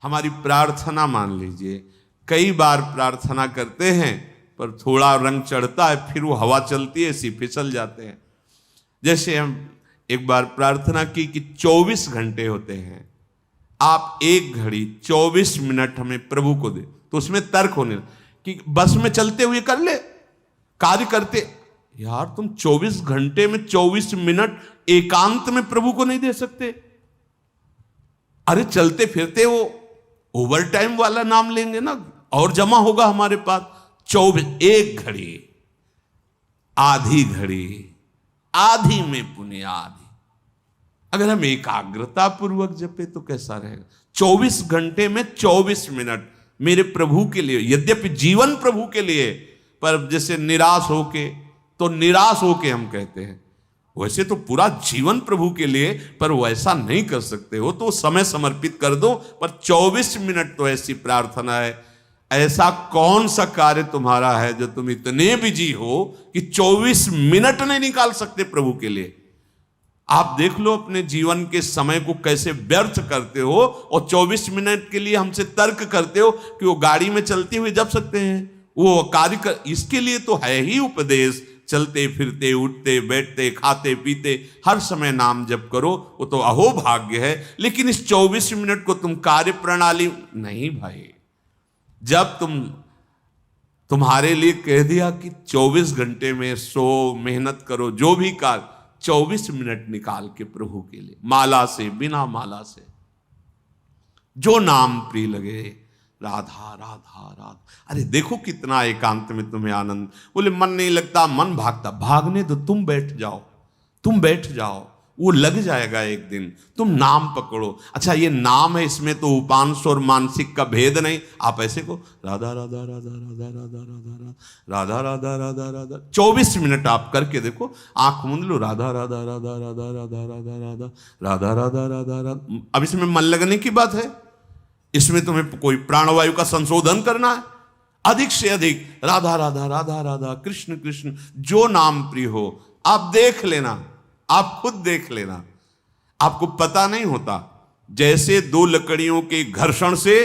हमारी प्रार्थना मान लीजिए, कई बार प्रार्थना करते हैं पर थोड़ा रंग चढ़ता है, फिर वो हवा चलती है, ऐसी फिसल जाते हैं। जैसे हम एक बार प्रार्थना की कि 24 घंटे होते हैं, आप 1 घड़ी 24 मिनट हमें प्रभु को दे, तो उसमें तर्क होने कि बस में चलते हुए कर ले, कार्य करते। यार तुम 24 घंटे में 24 मिनट एकांत में प्रभु को नहीं दे सकते? अरे चलते फिरते वो ओवर टाइम वाला नाम लेंगे ना, और जमा होगा हमारे पास। 24, 1 घड़ी, आधी घड़ी, आधी में पुण्य आधी। अगर हम एकाग्रता पूर्वक जपे तो कैसा रहेगा? 24 घंटे में 24 मिनट मेरे प्रभु के लिए, यद्यपि जीवन प्रभु के लिए, पर जैसे निराश होके, तो निराश होके हम कहते हैं, वैसे तो पूरा जीवन प्रभु के लिए, पर वैसा नहीं कर सकते हो तो समय समर्पित कर दो, पर 24 मिनट तो ऐसी प्रार्थना है। ऐसा कौन सा कार्य तुम्हारा है जो तुम इतने बिजी हो कि 24 मिनट नहीं निकाल सकते प्रभु के लिए? आप देख लो अपने जीवन के समय को कैसे व्यर्थ करते हो, और 24 मिनट के लिए हमसे तर्क करते हो कि वो गाड़ी में चलते हुए जप सकते हैं, वो कार्य कर। इसके लिए तो है ही उपदेश, चलते फिरते उठते बैठते खाते पीते हर समय नाम जप करो, वो तो अहो भाग्य है। लेकिन इस 24 मिनट को तुम कार्य प्रणाली नहीं भाई। जब तुम्हारे लिए कह दिया कि 24 घंटे में सो मेहनत करो, जो भी कार्य, 24 मिनट निकाल के प्रभु के लिए, माला से, बिना माला से, जो नाम प्रिय लगे, राधा राधा राधा। अरे देखो कितना एकांत में तुम्हें आनंद। बोले मन नहीं लगता, मन भागता, भागने दो, तुम बैठ जाओ, तुम बैठ जाओ, वो लग जाएगा एक दिन। तुम नाम पकड़ो। अच्छा ये नाम है, इसमें तो उपांश और मानसिक का भेद नहीं। आप ऐसे को राधा राधा राधा राधा राधा राधा राधा राधा राधा राधा 24 मिनट आप करके देखो, आंख मूंद लो, राधा राधा राधा राधा राधा राधा राधा राधा राधा राधा राधा। अब इसमें मन लगने की बात है, इसमें तुम्हें कोई प्राणवायु का संशोधन करना है? अधिक से अधिक राधा राधा राधा राधा, कृष्ण कृष्ण, जो नाम प्रिय हो। आप देख लेना, आप खुद देख लेना, आपको पता नहीं होता। जैसे 2 लकड़ियों के घर्षण से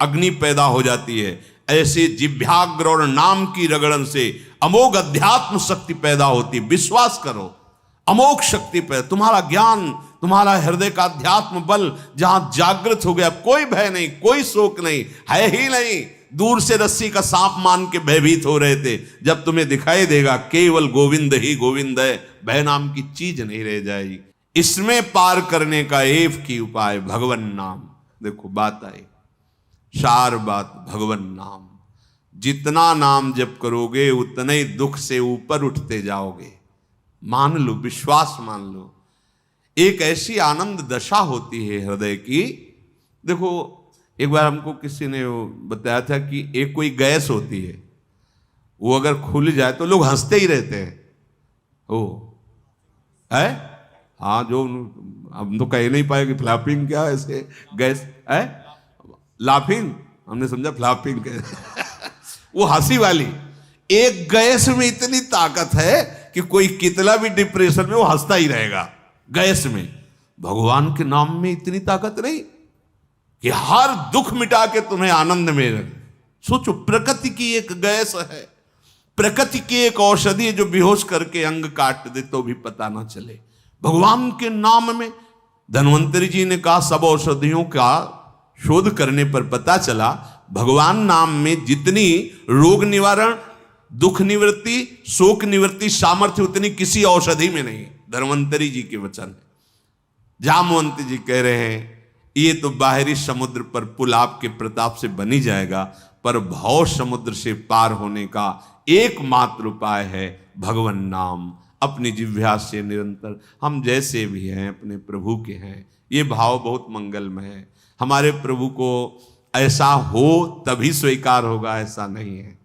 अग्नि पैदा हो जाती है, ऐसे जिह्वाग्र और नाम की रगड़न से अमोघ अध्यात्म शक्ति पैदा होती। विश्वास करो, अमोघ शक्ति पैदा। तुम्हारा ज्ञान, तुम्हारा हृदय का अध्यात्म बल जहां जागृत हो गया, कोई भय नहीं, कोई शोक नहीं, है ही नहीं। दूर से रस्सी का सांप मान के भयभीत हो रहे थे, जब तुम्हें दिखाई देगा केवल गोविंद ही गोविंद है, भय नाम की चीज नहीं रह जाएगी। इसमें पार करने का एक ही उपाय, भगवन नाम। देखो बात आई, सार बात भगवन नाम। जितना नाम जप करोगे उतने ही दुख से ऊपर उठते जाओगे। मान लो, विश्वास मान लो। एक ऐसी आनंद दशा होती है हृदय की। देखो एक बार हमको किसी ने बताया था कि एक कोई गैस होती है, वो अगर खुल जाए तो लोग हंसते ही रहते हैं। ओ है, हाँ, जो हम तो कह नहीं पाए कि फ्लैपिंग क्या ऐसे गैस है, लाफिंग, हमने समझा फ्लैपिंग वो हंसी वाली। एक गैस में इतनी ताकत है कि कोई कितना भी डिप्रेशन में वो हंसता ही रहेगा। गैस में, भगवान के नाम में इतनी ताकत नहीं कि हर दुख मिटा के तुम्हें आनंद में रखे। सोचो, प्रकृति की एक गैस है, प्रकृति की एक औषधि है जो बेहोश करके अंग काट दे तो भी पता ना चले। भगवान के नाम में, धन्वंतरी जी ने कहा, सब औषधियों का शोध करने पर पता चला भगवान नाम में जितनी रोग निवारण, दुख निवृत्ति, शोक निवृत्ति सामर्थ्य उतनी किसी औषधि में नहीं। धन्वंतरी जी के वचन है। जामवंत जी कह रहे हैं ये तो बाहरी समुद्र पर पुल आपके प्रताप से बनी जाएगा, पर भव समुद्र से पार होने का एकमात्र उपाय है भगवन नाम। अपनी जिह्वा से निरंतर, हम जैसे भी हैं अपने प्रभु के हैं, ये भाव बहुत मंगलमय है। हमारे प्रभु को ऐसा हो तभी स्वीकार होगा, ऐसा नहीं है।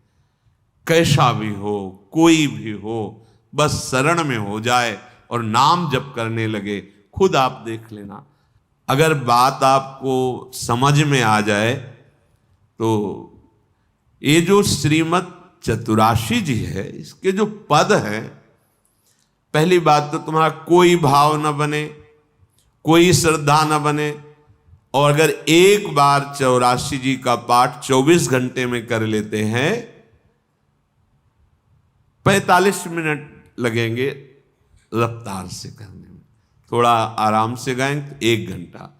कैसा भी हो, कोई भी हो, बस शरण में हो जाए और नाम जप करने लगे। खुद आप देख लेना, अगर बात आपको समझ में आ जाए तो ये जो श्रीमद् चतुराशी जी है, इसके जो पद हैं, पहली बात तो तुम्हारा कोई भाव न बने, कोई श्रद्धा न बने, और अगर एक बार 84 जी का पाठ 24 घंटे में कर लेते हैं, 45 मिनट लगेंगे रफ्तार से करने में, थोड़ा आराम से गाएं तो 1 घंटा,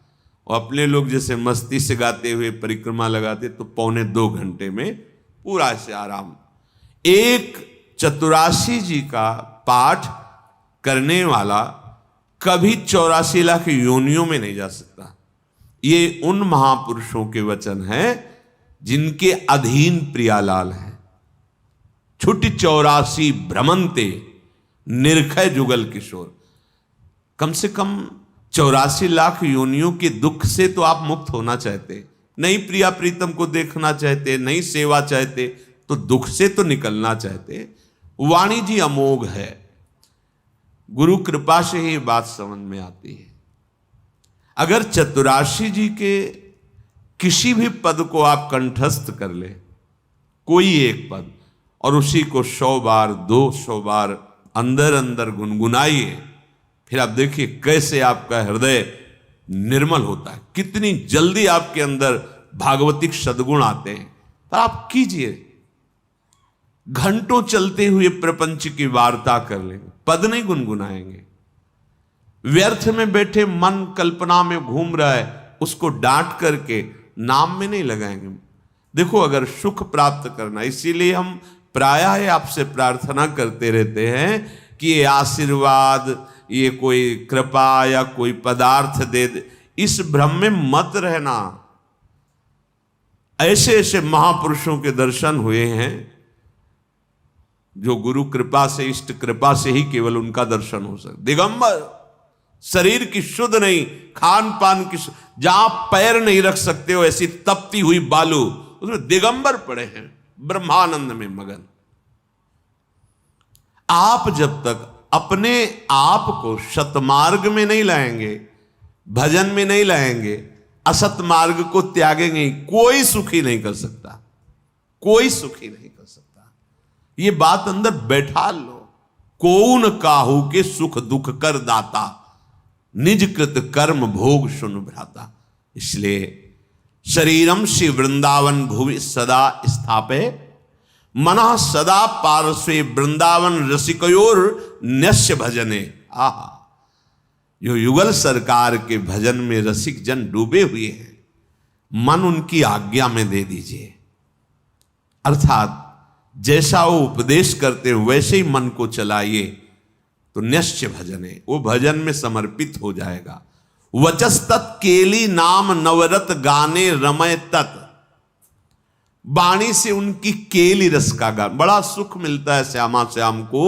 और अपने लोग जैसे मस्ती से गाते हुए परिक्रमा लगाते तो 1.25 घंटे में पूरा से आराम। एक 84 जी का पाठ करने वाला कभी 84 लाख योनियों में नहीं जा सकता। ये उन महापुरुषों के वचन हैं जिनके अधीन प्रियालाल है। छुट्टी 84 भ्रमंते निर्खय जुगल किशोर। कम से कम 84 लाख योनियों के दुख से तो आप मुक्त होना चाहते, नहीं प्रिया प्रीतम को देखना चाहते, नहीं सेवा चाहते, तो दुख से तो निकलना चाहते। वाणी जी अमोघ है, गुरु कृपा से ही बात समझ में आती है। अगर 84 जी के किसी भी पद को आप कंठस्थ कर ले, कोई एक पद, और उसी को 100 बार 200 बार अंदर अंदर गुनगुनाइए, फिर आप देखिए कैसे आपका हृदय निर्मल होता है, कितनी जल्दी आपके अंदर भागवतिक सद्गुण आते हैं। पर आप कीजिए, घंटों चलते हुए प्रपंच की वार्ता कर लेंगे, पद नहीं गुनगुनाएंगे। व्यर्थ में बैठे मन कल्पना में घूम रहा है, उसको डांट करके नाम में नहीं लगाएंगे। देखो, अगर सुख प्राप्त करना, इसीलिए हम प्रायः आपसे प्रार्थना करते रहते हैं कि ये आशीर्वाद, ये कोई कृपा या कोई पदार्थ दे दे, इस भ्रम में मत रहना। ऐसे ऐसे महापुरुषों के दर्शन हुए हैं जो गुरु कृपा से, इष्ट कृपा से ही केवल उनका दर्शन हो सकता। दिगंबर, शरीर की शुद्ध नहीं, खान पान की, जहां पैर नहीं रख सकते हो ऐसी तपती हुई बालू, उसमें दिगंबर पड़े हैं, ब्रह्मानंद में मगन। आप जब तक अपने आप को सतमार्ग में नहीं लाएंगे, भजन में नहीं लाएंगे, असत मार्ग को त्यागेंगे, कोई सुखी नहीं कर सकता, कोई सुखी नहीं कर सकता। ये बात अंदर बैठा लो। कौन काहू के सुख दुख कर दाता, निज कृत कर्म भोग सुन भ्राता। इसलिए शरीरम श्री वृंदावन भुवि सदा स्थापे, मना सदा पार्श्वे वृंदावन रसिकयोर न्यस्य भजने। आहा, जो युगल सरकार के भजन में रसिक जन डूबे हुए हैं, मन उनकी आज्ञा में दे दीजिए। अर्थात जैसा वो उपदेश करते हैं वैसे ही मन को चलाइए, तो न्यस्य भजने, वो भजन में समर्पित हो जाएगा। वचस्तत् केली नाम नवरत गाने रमय तत्। वाणी से उनकी केली रस का गान, बड़ा सुख मिलता है श्यामा श्याम को।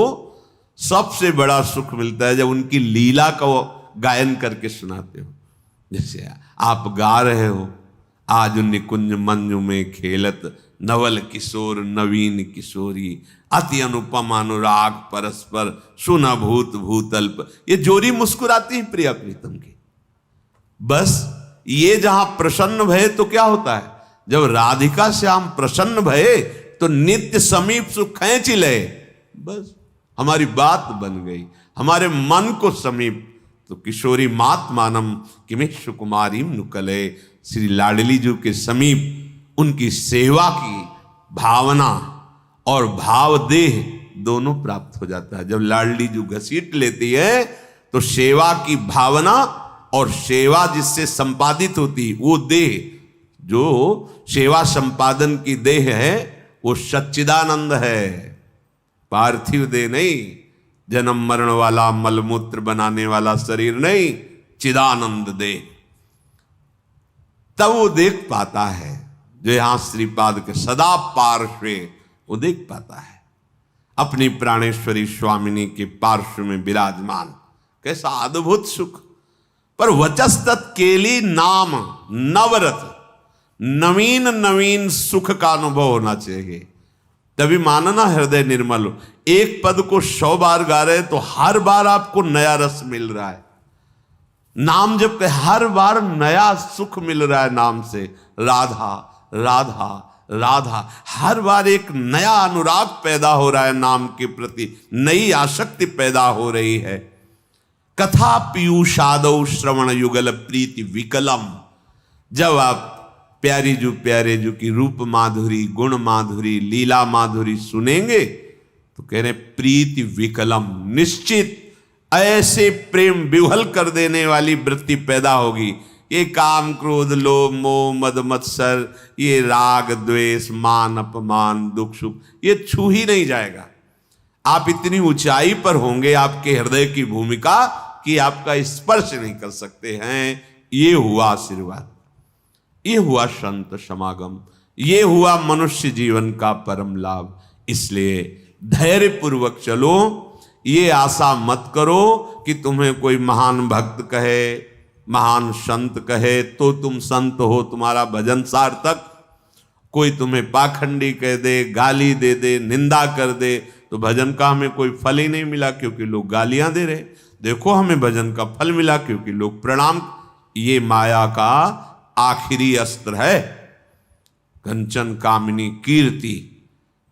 सबसे बड़ा सुख मिलता है जब उनकी लीला का गायन करके सुनाते हो। जैसे आप गा रहे हो, आज निकुंज मंजू में खेलत नवल किशोर नवीन किशोरी, अति अनुपम अनुराग परस्पर सुना भूत भूतल्प। ये जोरी मुस्कुराती है प्रिया प्रीतम की। बस ये जहां प्रसन्न भये तो क्या होता है, जब राधिका श्याम प्रसन्न भये तो नित्य समीप सुख खींच ले। बस हमारी बात बन गई, हमारे मन को समीप। तो किशोरी मात मानम किमेश कुमारी नुकले, श्री लाडली जी के समीप उनकी सेवा की भावना और भाव देह दोनों प्राप्त हो जाता है। जब लाडली जी घसीट लेती है तो सेवा की भावना और सेवा जिससे संपादित होती, वो देह, जो सेवा संपादन की देह है, वो सच्चिदानंद है, पार्थिव देह नहीं, जन्म मरण वाला मलमूत्र बनाने वाला शरीर नहीं, चिदानंद देह। तब वो देख पाता है, जो यहां श्रीपाद के सदा पार्श्वे, वो देख पाता है अपनी प्राणेश्वरी स्वामिनी के पार्श्व में विराजमान। कैसा अद्भुत सुख। पर वचस्तत् केली नाम नवरत, नवीन नवीन सुख का अनुभव होना चाहिए, तभी मानना हृदय निर्मल हो। एक पद को 100 बार गा रहे तो हर बार आपको नया रस मिल रहा है। नाम जब के हर बार नया सुख मिल रहा है नाम से। राधा राधा राधा, हर बार एक नया अनुराग पैदा हो रहा है नाम के प्रति, नई आसक्ति पैदा हो रही है। कथा पीयूषादौ श्रवण युगल प्रीति विकलम। जब आप प्यारे जू की रूप माधुरी, गुण माधुरी, लीला माधुरी सुनेंगे तो कह रहे प्रीति विकलम, निश्चित ऐसे प्रेम विह्वल कर देने वाली वृत्ति पैदा होगी। ये काम क्रोध लोभ मोह मद मत्सर, ये राग द्वेष मान अपमान दुख सुख, ये छू ही नहीं जाएगा। आप इतनी ऊंचाई पर होंगे आपके हृदय की भूमिका कि आपका स्पर्श नहीं कर सकते हैं। ये हुआ आशीर्वाद, ये हुआ संत समागम, ये हुआ मनुष्य जीवन का परम लाभ। इसलिए धैर्य पूर्वक चलो, ये आशा मत करो कि तुम्हें कोई महान भक्त कहे, महान संत कहे तो तुम संत हो, तुम्हारा भजन सार्थक। कोई तुम्हें पाखंडी कह दे, गाली दे दे, निंदा कर दे तो भजन का हमें कोई फल ही नहीं मिला क्योंकि लोग गालियां दे रहे। देखो हमें भजन का फल मिला क्योंकि लोग प्रणाम। ये माया का आखिरी अस्त्र है। कंचन कामिनी कीर्ति,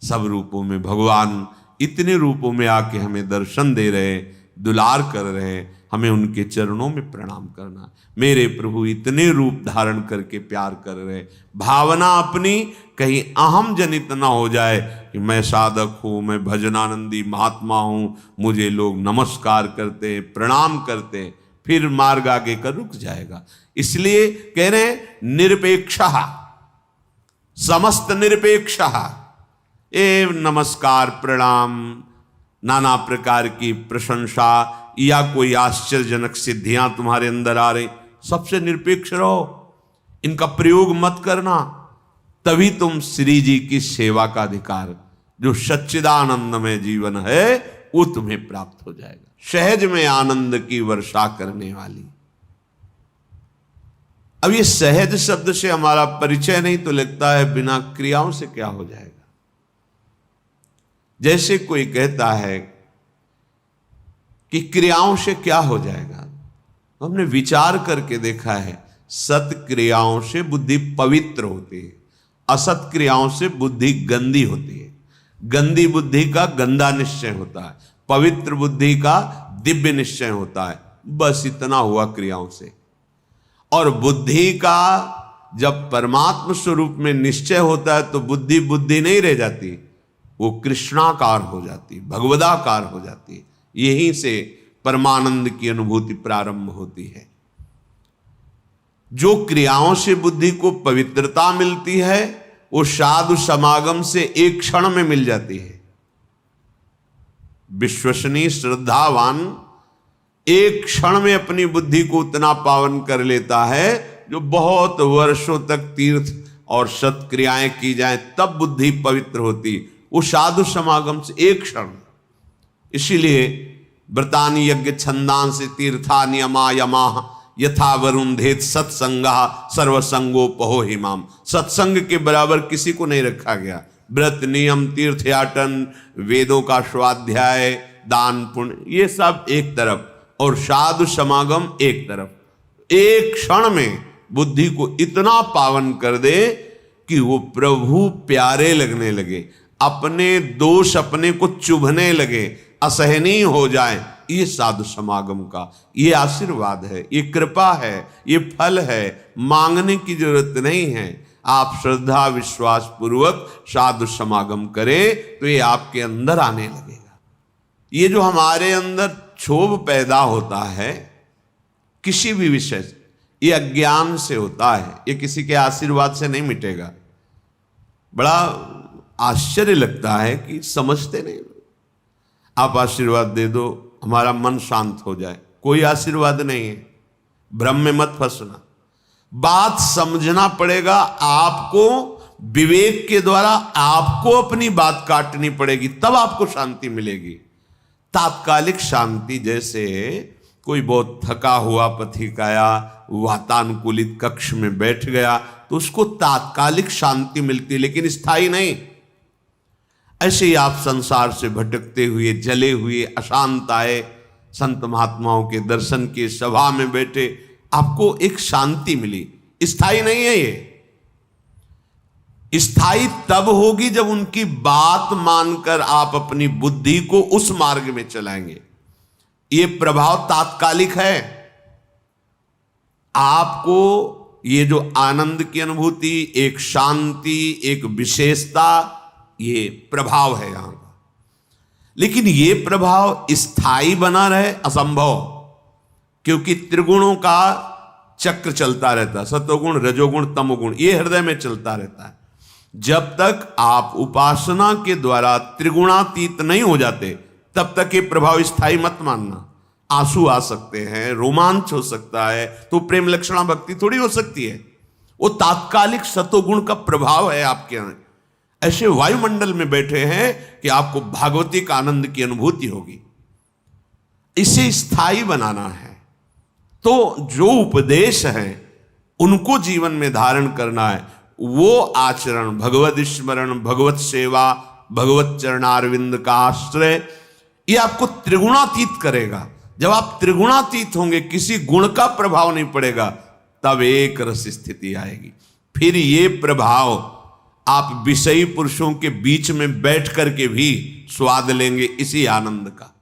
सब रूपों में भगवान इतने रूपों में आके हमें दर्शन दे रहे, दुलार कर रहे, हमें उनके चरणों में प्रणाम करना। मेरे प्रभु इतने रूप धारण करके प्यार कर रहे, भावना अपनी कहीं अहम जनित ना हो जाए कि मैं साधक हूं, मैं भजनानंदी महात्मा हूं, मुझे लोग नमस्कार करते हैं, प्रणाम करते हैं, फिर मार्ग आगे का रुक जाएगा। इसलिए कह रहे हैं निरपेक्षः, समस्त निरपेक्षः। ए नमस्कार प्रणाम, नाना प्रकार की प्रशंसा या कोई आश्चर्यजनक सिद्धियां तुम्हारे अंदर आ रही, सबसे निरपेक्ष रहो, इनका प्रयोग मत करना। तभी तुम श्री जी की सेवा का अधिकार, जो सच्चिदानंदमय जीवन है, वो तुम्हें प्राप्त हो जाएगा। सहज में आनंद की वर्षा करने वाली। अब ये सहज शब्द से हमारा परिचय नहीं तो लगता है बिना क्रियाओं से क्या हो जाएगा। जैसे कोई कहता है कि क्रियाओं से क्या हो जाएगा, तो हमने विचार करके देखा है सत क्रियाओं से बुद्धि पवित्र होती है, असत क्रियाओं से बुद्धि गंदी होती है। गंदी बुद्धि का गंदा निश्चय होता है, पवित्र बुद्धि का दिव्य निश्चय होता है। बस इतना हुआ क्रियाओं से। और बुद्धि का जब परमात्म स्वरूप में निश्चय होता है तो बुद्धि बुद्धि नहीं रह जाती, वो कृष्णाकार हो जाती, भगवदाकार हो जाती। यहीं से परमानंद की अनुभूति प्रारंभ होती है। जो क्रियाओं से बुद्धि को पवित्रता मिलती है वो साधु समागम से एक क्षण में मिल जाती है। विश्वसनीय श्रद्धावान एक क्षण में अपनी बुद्धि को उतना पावन कर लेता है, जो बहुत वर्षों तक तीर्थ और सत्क्रियाएं की जाएं तब बुद्धि पवित्र होती, वो साधु समागम से एक क्षण। इसीलिए व्रतानि यज्ञ छंदांसि तीर्थानि यमाः यथा वरुंधेत सत्संगा सर्वसंगोपहो हिमाम। सत्संग के बराबर किसी को नहीं रखा गया। व्रत नियम तीर्थयाटन वेदों का स्वाध्याय दान पुण्य ये सब एक तरफ और साधु समागम एक तरफ। एक क्षण में बुद्धि को इतना पावन कर दे कि वो प्रभु प्यारे लगने लगे, अपने दोष अपने को चुभने लगे, असहनीय हो जाए। ये साधु समागम का ये आशीर्वाद है, ये कृपा है, ये फल है। मांगने की जरूरत नहीं है। आप श्रद्धा विश्वास पूर्वक साधु समागम करें तो ये आपके अंदर आने लगेगा। ये जो हमारे अंदर क्षोभ पैदा होता है किसी भी विषय से, ये अज्ञान से होता है, ये किसी के आशीर्वाद से नहीं मिटेगा। बड़ा आश्चर्य लगता है कि समझते नहीं। आप आशीर्वाद दे दो हमारा मन शांत हो जाए, कोई आशीर्वाद नहीं है। भ्रम में मत फंसना, बात समझना पड़ेगा। आपको विवेक के द्वारा आपको अपनी बात काटनी पड़ेगी, तब आपको शांति मिलेगी। तात्कालिक शांति, जैसे कोई बहुत थका हुआ पथिक आया, वातानुकूलित कक्ष में बैठ गया तो उसको तात्कालिक शांति मिलती, लेकिन स्थायी नहीं। ऐसे ही आप संसार से भटकते हुए जले हुए अशांत आए, संत महात्माओं के दर्शन की सभा में बैठे, आपको एक शांति मिली, स्थायी नहीं है। ये स्थायी तब होगी जब उनकी बात मानकर आप अपनी बुद्धि को उस मार्ग में चलाएंगे। ये प्रभाव तात्कालिक है। आपको ये जो आनंद की अनुभूति, एक शांति, एक विशेषता, ये प्रभाव है यहां का। लेकिन ये प्रभाव स्थायी बना रहे असंभव, क्योंकि त्रिगुणों का चक्र चलता रहता है, सतोगुण, रजोगुण, तमोगुण, ये हृदय में चलता रहता है। जब तक आप उपासना के द्वारा त्रिगुणातीत नहीं हो जाते, तब तक ये प्रभाव स्थायी मत मानना। आंसू आ सकते हैं, रोमांच हो सकता है, तो प्रेम लक्षणा भक्ति थोड़ी हो सकती है। वो तात्कालिक सतोगुण का प्रभाव है आपके यहां। ऐसे वायुमंडल में बैठे हैं कि आपको भागवतिक आनंद की अनुभूति होगी। इसे स्थायी बनाना है, तो जो उपदेश है उनको जीवन में धारण करना है। वो आचरण, भगवत स्मरण, भगवत सेवा, भगवत चरणारविंद का आश्रय, ये आपको त्रिगुणातीत करेगा। जब आप त्रिगुणातीत होंगे, किसी गुण का प्रभाव नहीं पड़ेगा, तब एक रस स्थिति आएगी। फिर ये प्रभाव आप विषयी पुरुषों के बीच में बैठ करके भी स्वाद लेंगे इसी आनंद का।